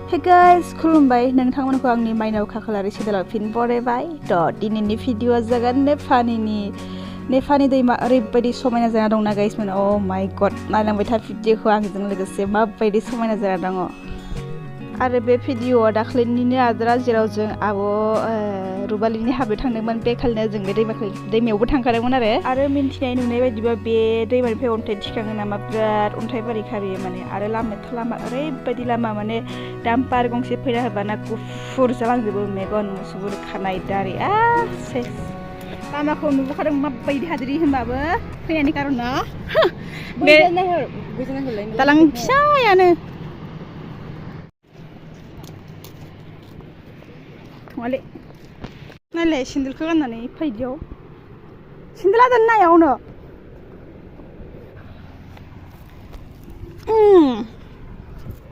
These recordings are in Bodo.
Hey guys, खुलुमबाय नोंथांमोनखौ आंनि माइनाव खाख्लारि चेनेलाव फिन बरायबाय दिनैनि भिडिअआ जागोन नेफानि दैमा ओरैबायदि समायना जाना दंना गाइसमोन अ माय गड नायलांबाय था भिडिअखौ आंजों लोगोसे माबायदि समायना जाना दङ आरो बे भिडिअआ दाख्लैनिनो आद्रा जेराव जों आब' रुबालिनि हाबायाव थांदोंमोन बे खालिनो जों बे दैमायावबो थांखादोंमोन आरो मिन्थिनाय नुनाय बायदिबा बे दैमानिफ्राय अन्थाइ थिखाङो नामा बिराद अन्थाइ बारिखा बेयो माने आरो लामा ओरैबायदि लामा माने डाम्पार गंसे फैना होबाना गुफुर जालांजोबो मेगन मुसुगुर खानाय दारि सेस लामाखौ नुबोखादों माबायदि हाद्रि होनबाबो फैनायनि कारना बे दालां फिसायानो थांलाय नायलाय सेन्देलखौ गाननानै फैदियाव सेन्देला दोननायावनो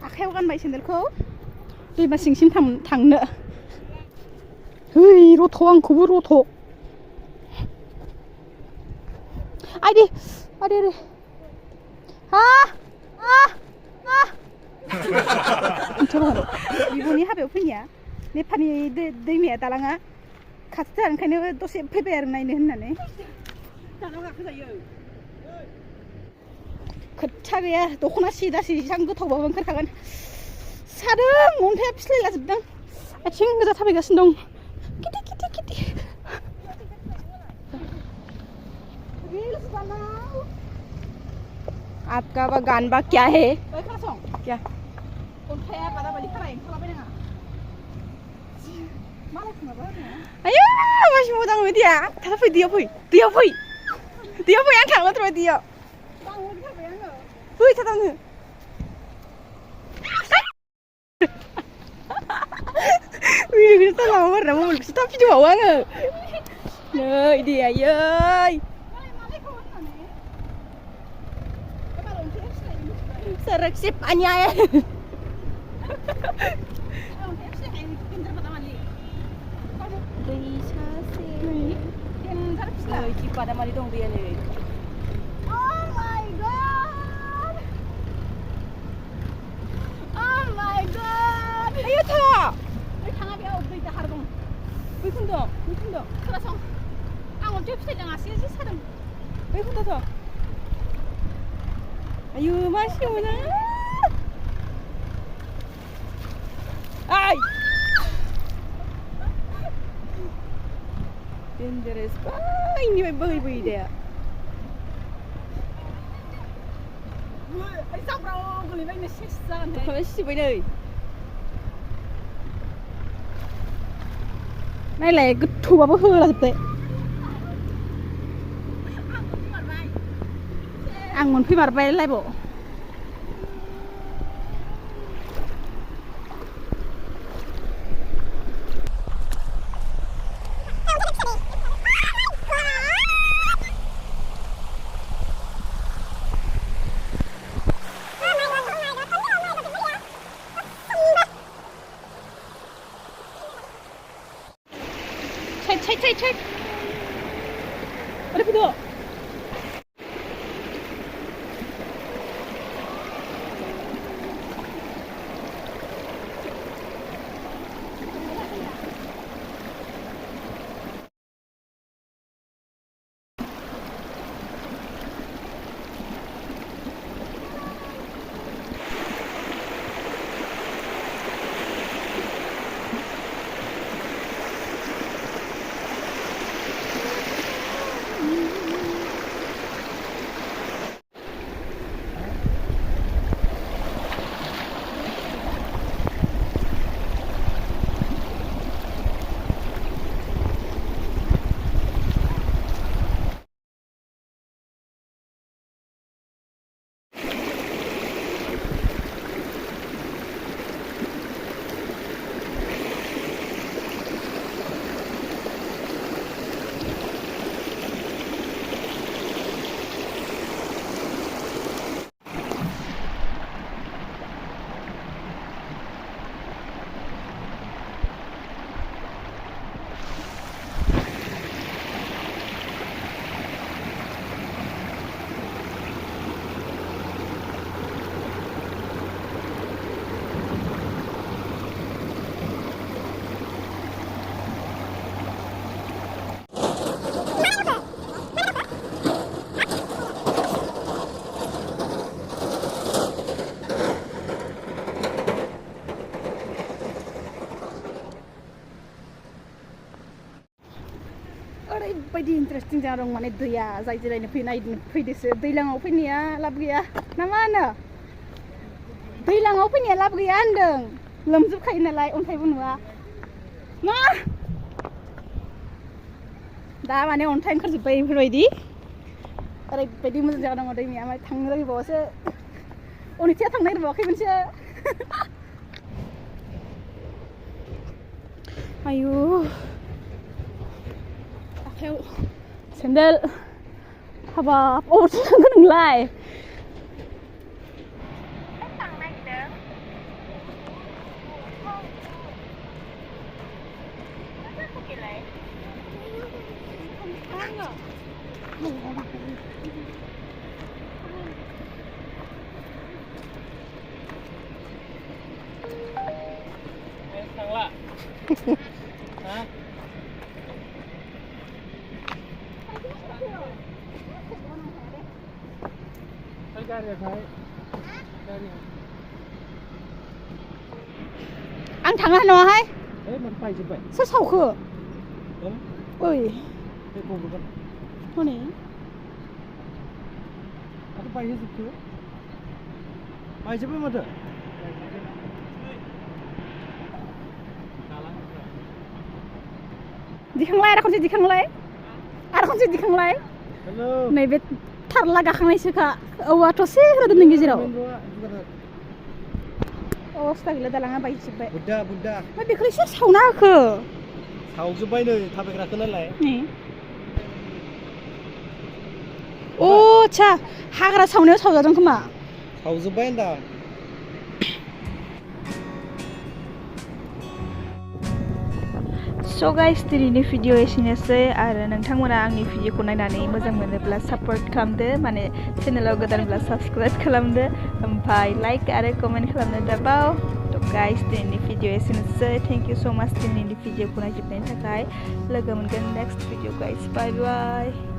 आखायाव गानबाय सेन्देलखौ दैमा सिंसिम थांनो है रथ' आंखौबो रथ' आइदि बिब'नि हाबायाव फैनाया नेफानि दैमाया दालाङा खाथिथार ओंखायनो दसे फैबाय आरो नायनो होननानै खोथा गैया दख'ना सिदासि एसां गोथावबाबो ओंखारखागोन सादों अन्थाइया फिस्लायलाजोबदों आथिं गोजा थाबायगासिनो दं किटि आपका गानबा क्या है क्या अन्थाइया बादाबादि खालाय ओंखारलाबाय नाङा आयो मानसि मोजां बिदिया थाथा फै दैयाव फै आं थांनो थाबाय दैयाव फै थाथांनो भिडिअखौसो थालाङो आरोना मबाइलखौसो थाब भिडिअआव आङो नै दे आयै सड़क से पानी आया Pada dong dia ni. Oh my god! Ayo ta. Oi thanga bia oi dah har dong. Oi kundo. Kerasong. Ang on tips tang asih sadam. Oi kundo to. Ayo masih mana? Ai. Dangerous. Ini boy dia. Ai sabrao guli bai nessan. Kalau si bai dei. Nailai gothौबाबो होला जोबबाय. आं मोनफैमारबाय लाइभआव. Cek. Ada video. ओरैबायदि इन्टारेस्टिं जाना दं माने दैया जाय जिरायनो फैदोसो दैलाङाव फैनाया लाब गैया ना मा होनो दैलाङाव फैनाया लाब गैया होनदों लोमजोबखायो नालाय अन्थाइबो नुवा मा दा माने अन्थाइ ओंखारजोब्बाय बेफोरबायदि ओरैबायदि मोजां जाना दङ दैमाया ओमफ्राय थांनो नागिरबावसो अनिथिया थांनो नागिरबावाखैमोनसो आयु आखायाव सेन्देल हाबाब अबावथो थांगोन नोंलाय Hah? आं थाङा नङाहायมันไปजोब्बाय सोर सावखो ओइ बे गबोगोन हनै आरो बायहोजोबखो बायजोब्बाय माथो दिखांलाय आरो खनसे दिखांलाय नैबे थारला गाखांनायसोखा औवा थसे होदों नों गेजेराव अबस्था गैला दालाङा बायजोब्बाय बुद्धा ओमफ्राय बेखौ एसे सावना होखो सावजोब्बाय नै थाबायग्राखौ नालाय अ आच्छा हाग्रा सावनायाव सावजादों खोमा सावजोब्बाय होनदां So guys, दिनैनि भिडिअ एसेनोसै आरो नोंथांमोना आंनि भिडिअखौ नायनानै मोजां मोनोब्ला सापर्ट खालामदो माने चेनेलाव गोदानब्ला साबस्क्राइब खालामदो ओमफ्राय लाइक आरो कमेन्ट खालामनो दाबाव थ' गाइस दिनैनि भिडिअ एसेनोसै थेंक इउ स' माच दिनैनि भिडिअखौ नायजोबनायनि थाखाय लोगो मोनगोन नेक्स्ट भिडिअ गाइस बाय बाय